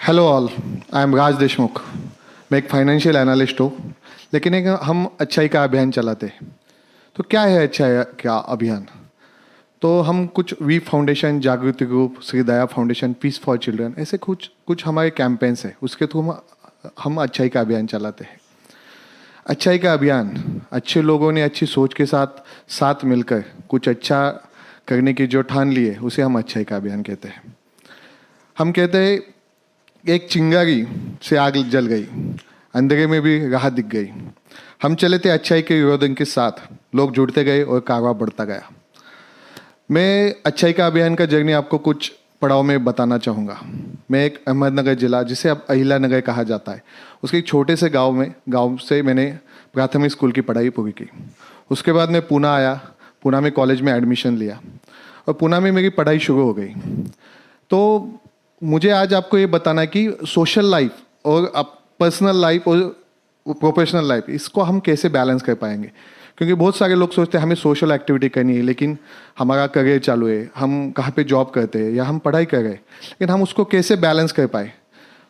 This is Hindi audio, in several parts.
हेलो ऑल, आई एम राज देशमुख। मैं एक फाइनेंशियल एनालिस्ट हूँ, लेकिन एक हम अच्छाई का अभियान चलाते हैं। तो क्या है अच्छाई का अभियान? तो हम कुछ we foundation, Jagriti group, Shri Daya foundation, peace for children, ऐसे कुछ कुछ हमारे कैंपेन्स हैं। उसके थ्रू हम अच्छाई का अभियान चलाते हैं। अच्छाई का अभियान, अच्छे लोगों ने अच्छी सोच के साथ साथ मिलकर कुछ अच्छा करने की जो ठान ली है, उसे हम अच्छाई का अभियान कहते हैं। हम कहते हैं एक चिंगारी से आग जल गई, अंधेरे में भी राह दिख गई। हम चले थे अच्छाई के विरोधन के साथ, लोग जुड़ते गए और कारवां बढ़ता गया। मैं अच्छाई का अभियान का जर्नी आपको कुछ पड़ाव में बताना चाहूँगा। मैं एक अहमदनगर जिला, जिसे अब अहिला नगर कहा जाता है, उसके एक छोटे से गांव से मैंने प्राथमिक स्कूल की पढ़ाई पूरी की। उसके बाद मैं पूना आया, पूना में कॉलेज में एडमिशन लिया और पूना में मेरी पढ़ाई शुरू हो गई। तो मुझे आज आपको ये बताना है कि सोशल लाइफ और पर्सनल लाइफ और प्रोफेशनल लाइफ, इसको हम कैसे बैलेंस कर पाएंगे। क्योंकि बहुत सारे लोग सोचते हैं हमें सोशल एक्टिविटी करनी है, लेकिन हमारा करियर चालू है, हम कहाँ पे जॉब करते हैं या हम पढ़ाई कर रहे हैं, लेकिन हम उसको कैसे बैलेंस कर पाए।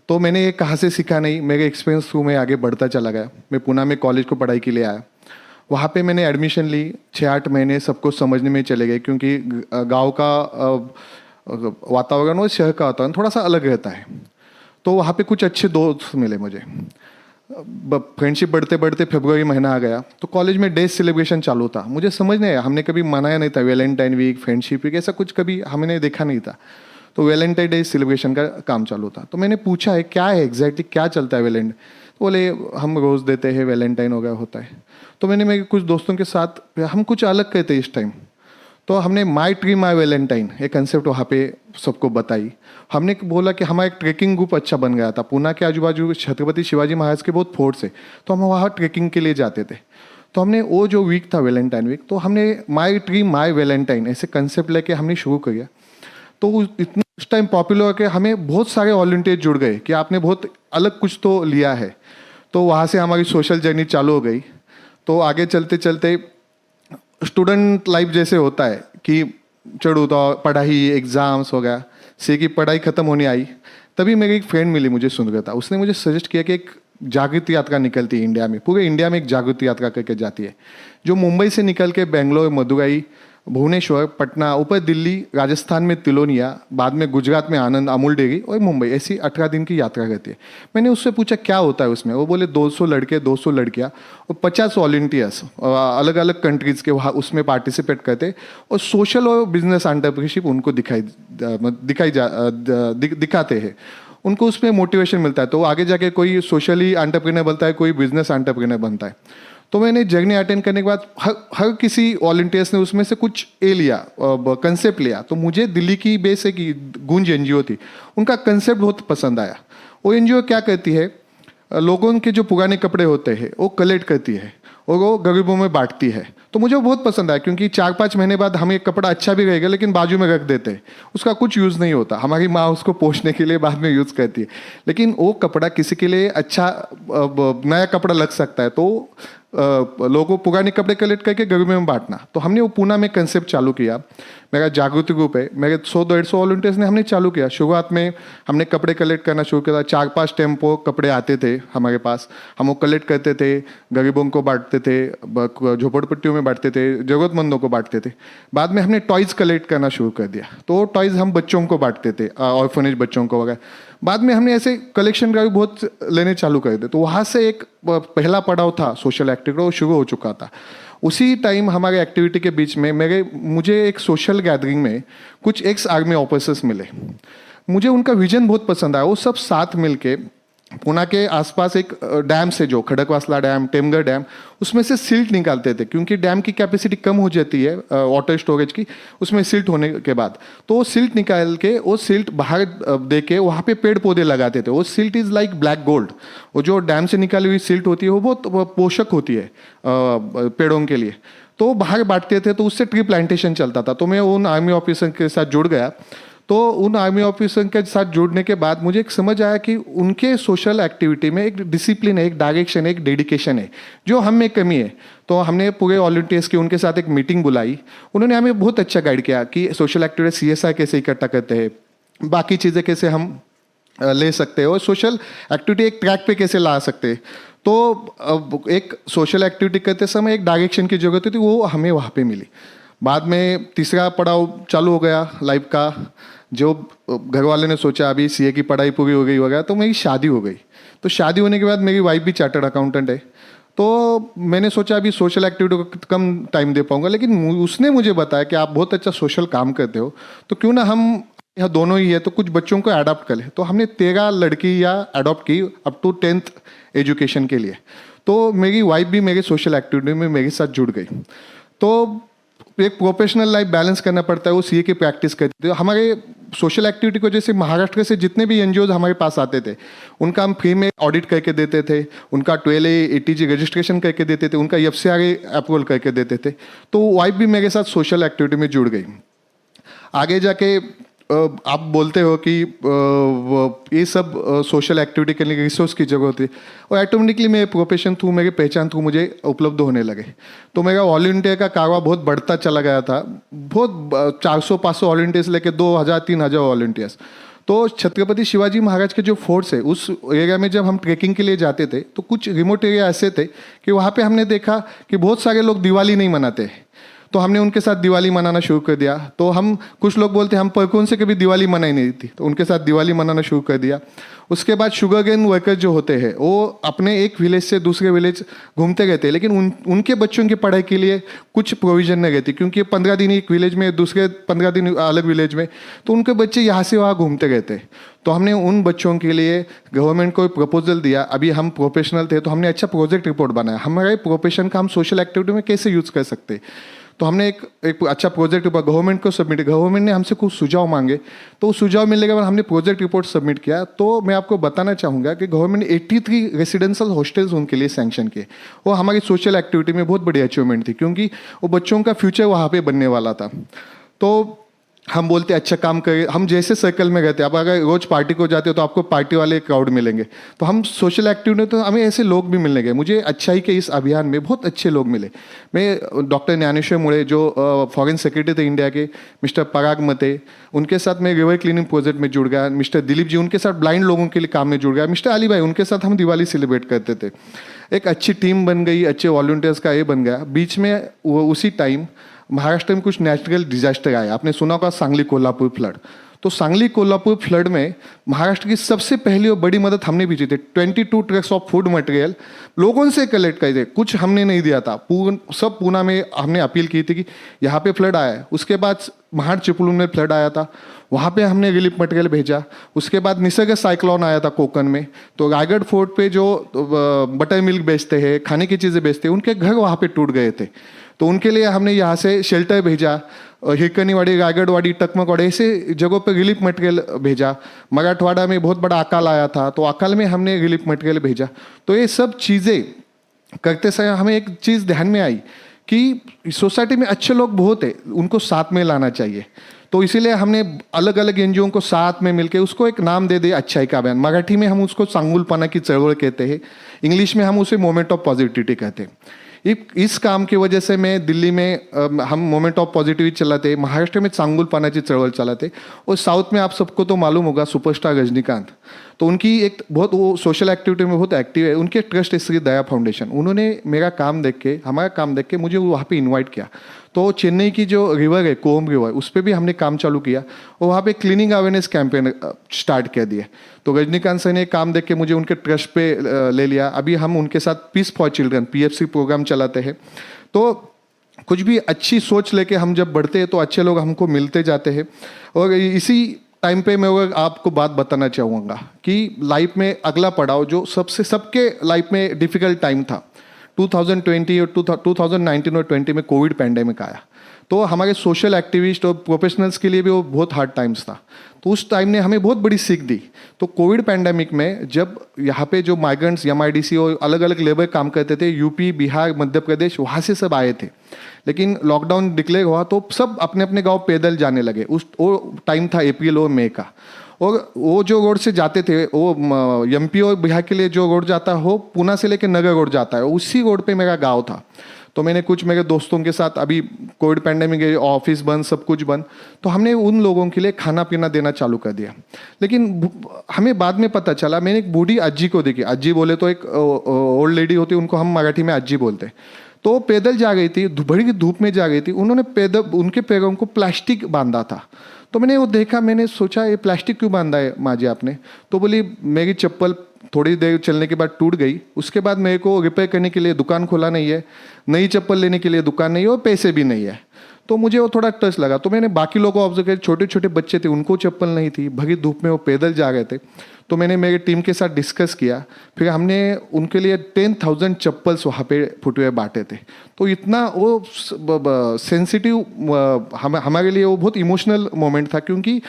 तो मैंने ये कहाँ से सीखा नहीं, मेरे एक्सपीरियंस थ्रू मैं आगे बढ़ता चला गया। मैं पूना में कॉलेज को पढ़ाई के लिए आया। वहाँ पे मैंने एडमिशन ली। 6-8 महीने सबको समझने में चले गए, क्योंकि गाँव का वातावरण और शहर का वातावरण थोड़ा सा अलग रहता है। तो वहाँ पे कुछ अच्छे दोस्त मिले मुझे। फ्रेंडशिप बढ़ते बढ़ते फरवरी महीना आ गया, तो कॉलेज में डे सेलिब्रेशन चालू था। मुझे समझ नहीं आया, हमने कभी मनाया नहीं था वैलेंटाइन वीक, फ्रेंडशिप वीक, ऐसा कुछ कभी हमने देखा नहीं था। तो वैलेंटाइन डे सेलिब्रेशन का काम चालू था। तो मैंने पूछा है क्या है एग्जैक्टली, क्या चलता है वैलेंटाइन। तो बोले हम रोज़ देते हैं, वैलेंटाइन वगैरह होता है। तो मैंने मेरे कुछ दोस्तों के साथ हम कुछ अलग कहते हैं इस टाइम। तो हमने माई ट्री माई वैलेंटाइन ये कंसेप्ट वहाँ पे सबको बताई। हमने बोला कि हमारा एक ट्रैकिंग ग्रुप अच्छा बन गया था। पूना के आजू बाजू छत्रपति शिवाजी महाराज के बहुत फोर्ट्स है, तो हम वहाँ ट्रैकिंग के लिए जाते थे। तो हमने वो जो वीक था वैलेंटाइन वीक, तो हमने माई ट्री माई वैलेंटाइन ऐसे कंसेप्ट लेके हमने शुरू किया। तो इतना उस टाइम पॉपुलर हो के हमें बहुत सारे वॉलंटियर जुड़ गए कि आपने बहुत अलग कुछ तो लिया है। तो वहाँ से हमारी सोशल जर्नी चालू हो गई। तो आगे चलते चलते स्टूडेंट लाइफ जैसे होता है कि चढ़ उतार, पढ़ाई, एग्ज़ाम्स हो गया, सी की पढ़ाई ख़त्म होने आई। तभी मेरी एक फ्रेंड मिली, मुझे सुन रहा था, उसने मुझे सजेस्ट किया कि एक जागृति यात्रा निकलती है इंडिया में, पूरे इंडिया में एक जागृति यात्रा करके जाती है, जो मुंबई से निकल के बेंगलोर, मदुरई, भुवनेश्वर, पटना, ऊपर दिल्ली, राजस्थान में तिलोनिया, बाद में गुजरात में आनंद, अमूल डेयरी और मुंबई, ऐसी 18 दिन की यात्रा रहती है। मैंने उससे पूछा क्या होता है उसमें। वो बोले 200 लड़के, 200 लड़कियाँ और 50 वॉलंटियर्स अलग अलग कंट्रीज़ के वहाँ उसमें पार्टिसिपेट करते और सोशल और बिजनेस एंटरप्रेन्योरशिप उनको दिखाते हैं। उनको उसमें मोटिवेशन मिलता है, तो आगे जाके कोई सोशली एंटरप्रेन्योर बनता है, कोई बिजनेस एंटरप्रेन्योर बनता है। तो मैंने जर्नी अटेंड करने के बाद हर किसी वॉलंटियर्स ने उसमें से कुछ लिया, कंसेप्ट लिया। तो मुझे दिल्ली की बेस एक गूंज एनजीओ थी, उनका कंसेप्ट बहुत पसंद आया। वो एनजीओ क्या कहती है, लोगों के जो पुराने कपड़े होते हैं वो कलेक्ट करती है और वो गरीबों में बांटती है। तो मुझे वो बहुत पसंद आया, क्योंकि 4-5 महीने बाद हमें एक कपड़ा अच्छा भी रहेगा, लेकिन बाजू में रख देते हैं, उसका कुछ यूज़ नहीं होता। हमारी माँ उसको पोंछने के लिए बाद में यूज़ करती है, लेकिन वो कपड़ा किसी के लिए अच्छा नया कपड़ा लग सकता है। तो लोगों को पुराने कपड़े कलेक्ट करके गरीबों में बांटना। तो हमने वो पूना में कंसेप्ट चालू किया। मेरा जागृति ग्रुप है, मेरे 100-150 वॉलंटियर्स ने हमने चालू किया। शुरुआत में हमने कपड़े कलेक्ट करना शुरू किया। 4-5 टेम्पो कपड़े आते थे हमारे पास, हम वो कलेक्ट करते थे, गरीबों को बांटते थे, झोपड़पट्टियों में बांटते थे, ज़रूरतमंदों को बांटते थे। बाद में हमने टॉयज़ कलेक्ट करना शुरू कर दिया, तो टॉयज़ हम बच्चों को बांटते थे, ऑर्फनेज बच्चों को वगैरह। बाद में हमने ऐसे कलेक्शन का भी बहुत लेने चालू कर दिए। तो वहाँ से एक पहला पड़ाव था सोशल एक्टिविटी, वो शुरू हो चुका था। उसी टाइम हमारे एक्टिविटी के बीच में मुझे एक सोशल गैदरिंग में कुछ एक्स आर्मी ऑफिसर्स मिले। मुझे उनका विजन बहुत पसंद आया। वो सब साथ मिलके पूना के आसपास एक डैम से, जो खड़कवासला डैम, टेमगर डैम, उसमें से सिल्ट निकालते थे, क्योंकि डैम की कैपेसिटी कम हो जाती है वाटर स्टोरेज की उसमें सिल्ट होने के बाद। तो वो सिल्ट निकाल के वो सिल्ट बाहर दे के वहाँ पे पेड़ पौधे लगाते थे। वो silt is like black gold. वो जो डैम से निकाली हुई सिल्ट होती है वो बहुत पोषक होती है पेड़ों के लिए। तो बाहर बांटते थे, तो उससे ट्री प्लांटेशन चलता था। तो मैं उन आर्मी ऑफिसर के साथ जुड़ गया। तो उन आर्मी ऑफिसर के साथ जुड़ने के बाद मुझे एक समझ आया कि उनके सोशल एक्टिविटी में एक डिसिप्लिन है, एक डायरेक्शन है, एक डेडिकेशन है, जो हम में कमी है। तो हमने पूरे वॉलंटियर्स की उनके साथ एक मीटिंग बुलाई। उन्होंने हमें बहुत अच्छा गाइड किया कि सोशल एक्टिविटी CSR कैसे इकट्ठा करते हैं, बाकी चीज़ें कैसे हम ले सकते हो, सोशल एक्टिविटी एक ट्रैक पे कैसे ला सकते हैं। तो एक सोशल एक्टिविटी करते समय एक डायरेक्शन की जरूरत थी, वो हमें वहाँ पे मिली। बाद में तीसरा पड़ाव चालू हो गया लाइफ का, जो घर वाले ने सोचा अभी सीए की पढ़ाई पूरी हो गई वगैरह, तो मेरी शादी हो गई। तो शादी होने के बाद मेरी वाइफ भी चार्टर्ड अकाउंटेंट है, तो मैंने सोचा अभी सोशल एक्टिविटी को कम टाइम दे पाऊंगा, लेकिन उसने मुझे बताया कि आप बहुत अच्छा सोशल काम करते हो, तो क्यों ना हम यहाँ दोनों ही है तो कुछ बच्चों को अडॉप्ट कर ले। तो हमने 13 लड़की या अडॉप्ट की अप टू 10th एजुकेशन के लिए। तो मेरी वाइफ भी मेरे सोशल एक्टिविटी में मेरे साथ जुड़ गई। तो एक प्रोफेशनल लाइफ बैलेंस करना पड़ता है, वो सीए की प्रैक्टिस करते थे। हमारे सोशल एक्टिविटी को जैसे महाराष्ट्र से जितने भी एनजीओज हमारे पास आते थे, उनका हम फ्री में ऑडिट करके देते थे, उनका 12A ATG रजिस्ट्रेशन करके देते थे, उनका FCRA अप्रूवल करके देते थे। तो वाइफ भी मेरे साथ सोशल एक्टिविटी में जुड़ गई। आगे जाके आप बोलते हो कि ये सब सोशल एक्टिविटी के लिए रिसोर्स की जरूरत है, और ऑटोमेटिकली मेरे प्रोफेशन थ्रू, मेरी पहचान थ्रू मुझे उपलब्ध होने लगे। तो मेरा वॉलंटियर का कारोबार बहुत बढ़ता चला गया था, बहुत 400-500 वॉलंटियर्स लेके 2000-3000 वॉलंटियर्स। तो छत्रपति शिवाजी महाराज के जो फोर्स है उस एरिया में जब हम ट्रेकिंग के लिए जाते थे, तो कुछ रिमोट एरिया ऐसे थे कि वहाँ पे हमने देखा कि बहुत सारे लोग दिवाली नहीं मनाते। तो हमने उनके साथ दिवाली मनाना शुरू कर दिया। तो हम, कुछ लोग बोलते हम परकौन से कभी दिवाली मनाई नहीं थी, तो उनके साथ दिवाली मनाना शुरू कर दिया। उसके बाद शुगर केन वर्कर जो होते हैं वो अपने एक विलेज से दूसरे विलेज घूमते रहते हैं, लेकिन उनके बच्चों की पढ़ाई के लिए कुछ प्रोविजन नहीं रहती, क्योंकि 15 दिन एक विलेज में, दूसरे 15 दिन अलग विलेज में, तो उनके बच्चे यहाँ से वहाँ घूमते रहते हैं। तो हमने उन बच्चों के लिए गवर्नमेंट को प्रपोजल दिया। अभी हम प्रोफेशनल थे तो हमने अच्छा प्रोजेक्ट रिपोर्ट बनाया, हमारे प्रोफेशन का हम सोशल एक्टिविटी में कैसे यूज़ कर सकते हैं। तो हमने एक अच्छा प्रोजेक्ट रिपोर्ट गवर्नमेंट को सबमिट, गवर्नमेंट ने हमसे कुछ सुझाव मांगे, तो सुझाव मिलने के बाद हमने प्रोजेक्ट रिपोर्ट सबमिट किया। तो मैं आपको बताना चाहूँगा कि गवर्नमेंट ने 83 रेसिडेंशियल हॉस्टल्स उनके लिए सैंक्शन किए। वो हमारी सोशल एक्टिविटी में बहुत बड़ी अचीवमेंट थी, क्योंकि वो बच्चों का फ्यूचर वहाँ पे बनने वाला था। तो हम बोलते अच्छा काम करें, हम जैसे सर्कल में रहते हैं, अब अगर रोज पार्टी को जाते हो तो आपको पार्टी वाले क्राउड मिलेंगे, तो हम सोशल एक्टिविटी, तो हमें ऐसे लोग भी मिलने गए। मुझे अच्छाई के इस अभियान में बहुत अच्छे लोग मिले। मैं डॉक्टर ज्ञानेश्वर मुड़े जो फॉरेन सेक्रेटरी थे इंडिया के, मिस्टर पराग मते, उनके साथ मैं रिवर क्लीनिंग प्रोजेक्ट में जुड़ गया। मिस्टर दिलीप जी, उनके साथ ब्लाइंड लोगों के लिए काम में जुड़ गया। मिस्टर अली भाई, उनके साथ हम दिवाली सेलिब्रेट करते थे। एक अच्छी टीम बन गई, अच्छे वॉलंटियर्स का ये बन गया। बीच में उसी टाइम महाराष्ट्र में कुछ नेचुरल डिजास्टर आया, आपने सुना होगा सांगली कोल्हापुर फ्लड। तो सांगली कोल्हापुर फ्लड में महाराष्ट्र की सबसे पहली और बड़ी मदद हमने भी की थी। 22 ट्रक्स ऑफ फूड मटेरियल लोगों से कलेक्ट करे थे, कुछ हमने नहीं दिया था। सब पूना में हमने अपील की थी कि यहाँ पे फ्लड आया है। उसके बाद महाड़ चिपलून में फ्लड आया था, वहाँ पे हमने रिलीफ मटेरियल भेजा। उसके बाद निसर्ग साइक्लोन आया था कोकन में, तो रायगढ़ फोर्ट पे जो बटर मिल्क बेचते हैं, खाने की चीज़ें बेचते हैं, उनके घर वहाँ पे टूट गए थे। तो उनके लिए हमने यहाँ से शेल्टर भेजा, हिरकनीवाड़ी, रायगढ़वाड़ी, टकमकवाड़ी, ऐसे जगहों पर रिलीफ मटेरियल भेजा। मराठवाड़ा में बहुत बड़ा अकाल आया था, तो अकाल में हमने रिलीफ मटेरियल भेजा। तो ये सब चीज़ें करते समय हमें एक चीज़ ध्यान में आई कि सोसाइटी में अच्छे लोग बहुत है, उनको साथ में लाना चाहिए। तो इसीलिए हमने अलग अलग एनजीओ को साथ में मिलकर उसको एक नाम दे दिया, अच्छाई का अभियान। मराठी में हम उसको सांगुलपना की चळवळ कहते हैं, इंग्लिश में हम उसे मोमेंट ऑफ पॉजिटिविटी कहते हैं। इस काम की वजह से मैं दिल्ली में हम मोमेंट ऑफ पॉजिटिविटी चलाते, महाराष्ट्र में चांगुलपनाची चळवळ चलाते, और साउथ में आप सबको तो मालूम होगा सुपरस्टार रजनीकांत, तो उनकी एक बहुत, वो सोशल एक्टिविटी में बहुत एक्टिव है। उनके ट्रस्ट है श्री दया फाउंडेशन, उन्होंने मेरा काम देख के, हमारा काम देख के मुझे वहाँ पे इनवाइट किया। तो चेन्नई की जो रिवर है, कोम रिवर, उस पर भी हमने काम चालू किया, और वहाँ पे क्लीनिंग अवेयरनेस कैंपेन स्टार्ट कर दिया। तो रजनीकांत सर ने काम देख के मुझे उनके ट्रस्ट पे ले लिया। अभी हम उनके साथ peace for children PFC program चलाते हैं। तो कुछ भी अच्छी सोच लेके हम जब बढ़ते हैं तो अच्छे लोग हमको मिलते जाते हैं। और इसी टाइम पे मैं आपको बात बताना चाहूँगा कि लाइफ में अगला पड़ाव जो सबके लाइफ में डिफिकल्ट टाइम था, 2020 और 2019 और 20 में कोविड पैंडेमिक आया। तो हमारे सोशल एक्टिविस्ट और प्रोफेशनल्स के लिए भी वो बहुत हार्ड टाइम्स था। तो उस टाइम ने हमें बहुत बड़ी सीख दी। तो कोविड पैंडेमिक में जब यहाँ पे जो माइग्रेंट्स, MIDC और अलग अलग लेबर काम करते थे, यूपी, बिहार, मध्य प्रदेश, वहाँ से सब आए थे। लेकिन लॉकडाउन डिक्लेयर हुआ तो सब अपने अपने गांव पैदल जाने लगे। वो टाइम था अप्रैल और मई का, और वो जो रोड से जाते थे, वो MP और बिहार के लिए जो रोड जाता है वो पूना से लेकर नगर रोड जाता है, उसी रोड पे मेरा गांव था। तो मैंने कुछ मेरे दोस्तों के साथ, अभी कोविड पैंडेमिक है, ऑफिस बंद, सब कुछ बंद, तो हमने उन लोगों के लिए खाना पीना देना चालू कर दिया। लेकिन हमें बाद में पता चला, मैंने एक बूढ़ी अज्जी को देखी, अज्जी बोले तो एक ओल्ड लेडी होती है, उनको हम मराठी में अज्जी बोलते हैं। तो पैदल जा गई थी, बड़ी धूप में जा गई थी, उन्होंने पैदल उनके पैरों को प्लास्टिक बांधा था। तो मैंने वो देखा, मैंने सोचा ये प्लास्टिक क्यों बांधा है माँ जी आपने? तो बोली मेरी चप्पल थोड़ी देर चलने के बाद टूट गई, उसके बाद मेरे को रिपेयर करने के लिए दुकान खोला नहीं है, नई चप्पल लेने के लिए दुकान नहीं है और पैसे भी नहीं है। तो मुझे वो थोड़ा टच लगा। तो मैंने बाकी लोगों को ऑब्जर्व किया, छोटे छोटे बच्चे थे, उनको चप्पल नहीं थी, भरी धूप में वो पैदल जा रहे थे। तो मैंने मेरे टीम के साथ डिस्कस किया, फिर हमने उनके लिए 10,000 चप्पल्स वहाँ पे फुटवेयर बांटे थे। तो इतना वो सेंसिटिव हमारे लिए वो बहुत इमोशनल मोमेंट था, क्योंकि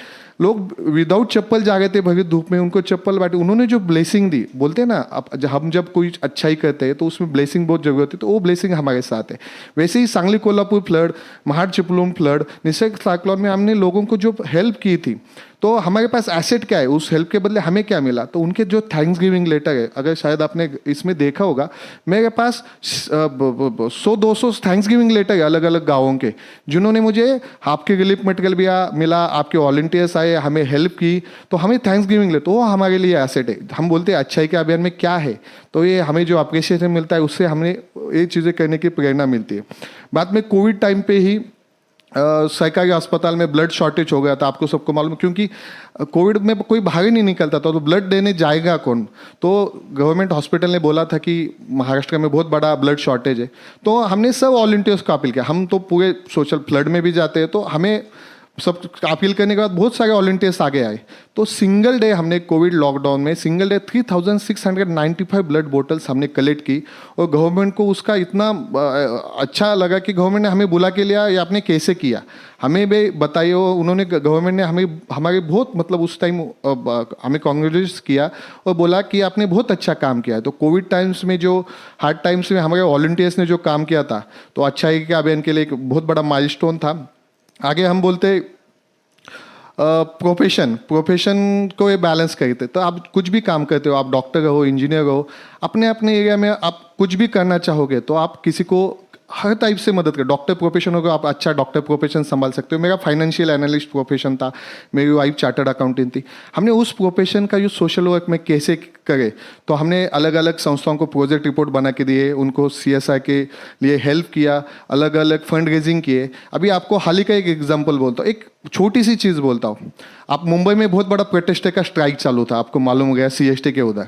लोग विदाउट चप्पल जा रहे थे भरी धूप में, उनको चप्पल बांटी, उन्होंने जो ब्लेसिंग दी, बोलते हैं ना हम जब कोई अच्छाई करते हैं तो उसमें ब्लेसिंग बहुत जरूरत है, तो वो ब्लेसिंग हमारे साथ है। वैसे ही Sangli Kolhapur flood, Mahad Chiplun flood, Nisarga cyclone में हमने लोगों को जो हेल्प की थी, तो हमारे पास एसेट क्या है, उस हेल्प के बदले हमें क्या मिला? तो उनके जो थैंक्स गिविंग लेटर है, अगर शायद आपने इसमें देखा होगा, मेरे पास 100-200 थैंक्स गिविंग लेटर है अलग अलग गाँवों के, जिन्होंने मुझे आपके रिलीफ मटेरियल भी मिला, आपके वॉलंटियर्स आए, हमें हेल्प की, तो हमें थैंक्स गिविंग लेटर, वो हमारे लिए एसेट है। हम बोलते हैं अच्छाई के अभियान में क्या है, तो ये हमें जो अप्रिसिएशन मिलता है उससे हमें ये चीज़ें करने की प्रेरणा मिलती है। बाद में कोविड टाइम पे ही सरकारी अस्पताल में ब्लड शॉर्टेज हो गया था, आपको सबको मालूम है, क्योंकि कोविड में कोई बाहर ही नहीं निकलता था, तो ब्लड देने जाएगा कौन? तो गवर्नमेंट हॉस्पिटल ने बोला था कि महाराष्ट्र में बहुत बड़ा ब्लड शॉर्टेज है। तो हमने सब वॉलंटियर्स को अपील किया, हम तो पूरे सोशल फ्लड में भी जाते हैं, तो हमें सब अपील करने के बाद बहुत सारे वॉलंटियर्स आगे आए। तो सिंगल डे हमने कोविड लॉकडाउन में सिंगल डे 3695 ब्लड बोटल्स हमने कलेक्ट की, और गवर्नमेंट को उसका इतना अच्छा लगा कि गवर्नमेंट ने हमें बुला के लिया, ये आपने कैसे किया हमें भी बताइए। उन्होंने गवर्नमेंट ने हमें हमारे बहुत मतलब उस टाइम हमें कॉन्ग्रेचुलेट किया और बोला कि आपने बहुत अच्छा काम किया है। तो कोविड टाइम्स में जो हार्ड टाइम्स में हमारे वॉलंटियर्स ने जो काम किया था, तो अच्छाई के अभियान के लिए एक बहुत बड़ा माइलस्टोन था। आगे हम बोलते प्रोफेशन को ये बैलेंस करते, तो आप कुछ भी काम करते हो, आप डॉक्टर हो, इंजीनियर हो, अपने अपने एरिया में आप कुछ भी करना चाहोगे तो आप किसी को हर टाइप से मदद कर। डॉक्टर प्रोफेशन होगा, आप अच्छा डॉक्टर प्रोफेशन संभाल सकते हो। मेरा फाइनेंशियल एनालिस्ट प्रोफेशन था, मेरी वाइफ चार्टर्ड अकाउंटेंट थी। हमने उस प्रोफेशन का यूज सोशल वर्क में कैसे करे, तो हमने अलग अलग संस्थाओं को प्रोजेक्ट रिपोर्ट बना के दिए, उनको CSR के लिए हेल्प किया, अलग अलग फंड रेजिंग किए। अभी आपको हाल ही का एक एग्जाम्पल बोलता हूँ, एक छोटी सी चीज़ बोलता हूँ। आप मुंबई में बहुत बड़ा प्रोटेस्ट का स्ट्राइक चालू था, आपको मालूम हो गया, CST के उधर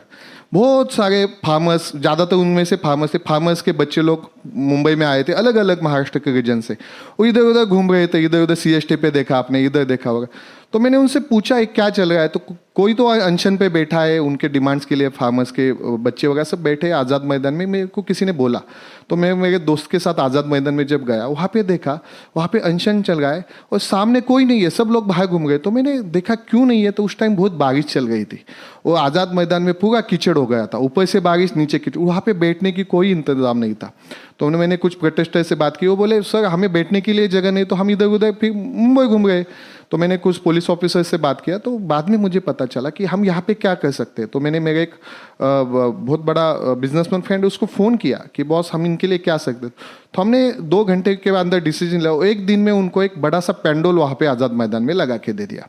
बहुत सारे फार्मर्स, ज़्यादातर उनमें से फार्मर्स थे, फार्मर्स के बच्चे लोग मुंबई में आए थे अलग अलग महाराष्ट्र के रीजन से। वो इधर उधर घूम रहे थे, इधर उधर CST पे देखा आपने, इधर देखा होगा। तो मैंने उनसे पूछा एक क्या चल रहा है, तो कोई तो अनशन पे बैठा है, उनके डिमांड्स के लिए फार्मर्स के बच्चे वगैरह सब बैठे हैं आज़ाद मैदान में। मेरे को किसी ने बोला, तो मैं मेरे दोस्त के साथ आज़ाद मैदान में जब गया, वहाँ पे देखा वहाँ पे अनशन चल रहा है और सामने कोई नहीं है, सब लोग बाहर घूम गए। तो मैंने देखा क्यों नहीं है, तो उस टाइम बहुत बारिश चल गई थी, वो आज़ाद मैदान में पूरा कीचड़ हो गया था, ऊपर से बारिश नीचे कीचड़, वहाँ पे बैठने की कोई इंतजाम नहीं था। तो मैंने कुछ प्रोटेस्टर से बात की, वो बोले सर हमें बैठने के लिए जगह नहीं, तो हम इधर उधर फिर मुंबई घूम गए। तो मैंने कुछ पुलिस ऑफिसर से बात किया, तो बाद में मुझे पता चला कि हम यहाँ पे क्या कर सकते हैं। तो मैंने मेरे एक बहुत बड़ा बिजनेसमैन फ्रेंड, उसको फ़ोन किया कि बॉस हम इनके लिए क्या सकते। तो हमने 2 घंटे के अंदर डिसीजन लिया, एक दिन में उनको एक बड़ा सा पेंडोल वहाँ पे आज़ाद मैदान में लगा के दे दिया।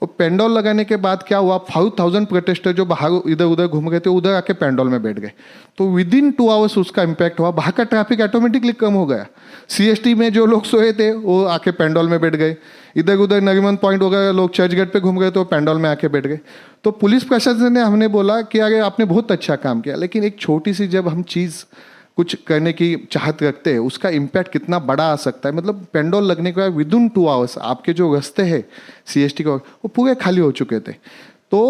और पेंडोल लगाने के बाद क्या हुआ, 5000 प्रोटेस्टर जो बाहर इधर उधर घूम गए थे, उधर आके पेंडोल में बैठ गए। तो विदिन 2 आवर्स उसका इम्पैक्ट हुआ, बाहर का ट्रैफिक ऑटोमेटिकली कम हो गया। CST में जो लोग सोए थे वो आके पेंडोल में बैठ गए, इधर उधर नरीमन पॉइंट वगैरह लोग चर्चगेट पे घूम गए तो पेंडोल में आके बैठ गए। तो पुलिस प्रशासन ने हमने बोला कि अरे आपने बहुत अच्छा काम किया, लेकिन एक छोटी सी जब हम चीज़ कुछ करने की चाहत रखते हैं, उसका इम्पैक्ट कितना बड़ा आ सकता है। मतलब पेंडोल लगने के बाद विदिन 2 आवर्स आपके जो रास्ते हैं CST का वो पूरे खाली हो चुके थे। तो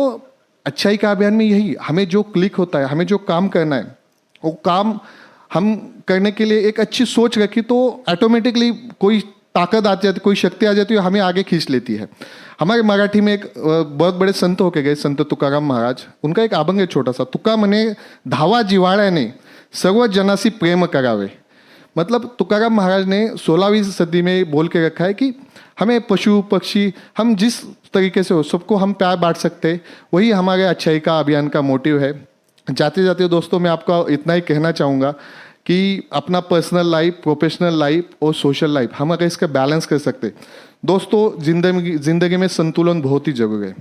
अच्छाई का अभियान में यही, हमें जो क्लिक होता है, हमें जो काम करना है, वो काम हम करने के लिए एक अच्छी सोच रखी तो ऑटोमेटिकली कोई ताकत आ जाती, कोई शक्ति आ जाती है, हमें आगे खींच लेती है। हमारे मराठी में एक बहुत बड़े संत होके गए, संत तुकाराम महाराज, उनका एक अभंग है छोटा सा, तुका म्हणे धावा जिव्हाळ्याने सर्व जनासी प्रेम करावे। मतलब तुकाराम महाराज ने 16वीं सदी में बोल के रखा है कि हमें पशु पक्षी, हम जिस तरीके से हो सबको हम प्यार बांट सकते हैं, वही हमारे अच्छाई का अभियान का मोटिव है। जाते जाते दोस्तों मैं आपको इतना ही कहना चाहूँगा कि अपना पर्सनल लाइफ, प्रोफेशनल लाइफ और सोशल लाइफ हम अगर इसका बैलेंस कर सकते। दोस्तों, जिंदगी में संतुलन बहुत ही जरूरी है।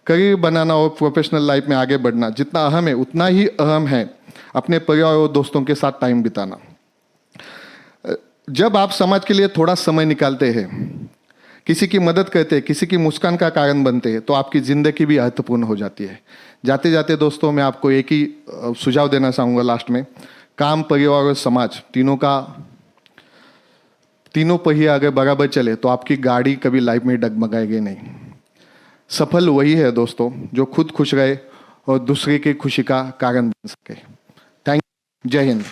करियर बनाना और प्रोफेशनल लाइफ में आगे बढ़ना जितना अहम है, उतना ही अहम है अपने परिवार और दोस्तों के साथ टाइम बिताना। जब आप समाज के लिए थोड़ा समय निकालते हैं, किसी की मदद करते हैं, किसी की मुस्कान का कारण बनते हैं, तो आपकी ज़िंदगी भी अर्थपूर्ण हो जाती है। जाते जाते दोस्तों, मैं आपको एक ही सुझाव देना चाहूँगा लास्ट में। काम, परिवार और समाज तीनों पहिए अगर बराबर चले तो आपकी गाड़ी कभी लाइफ में डगमगाएगी नहीं। सफल वही है दोस्तों जो खुद खुश रहे और दूसरे की खुशी का कारण बन सके। Thank you. जय हिंद।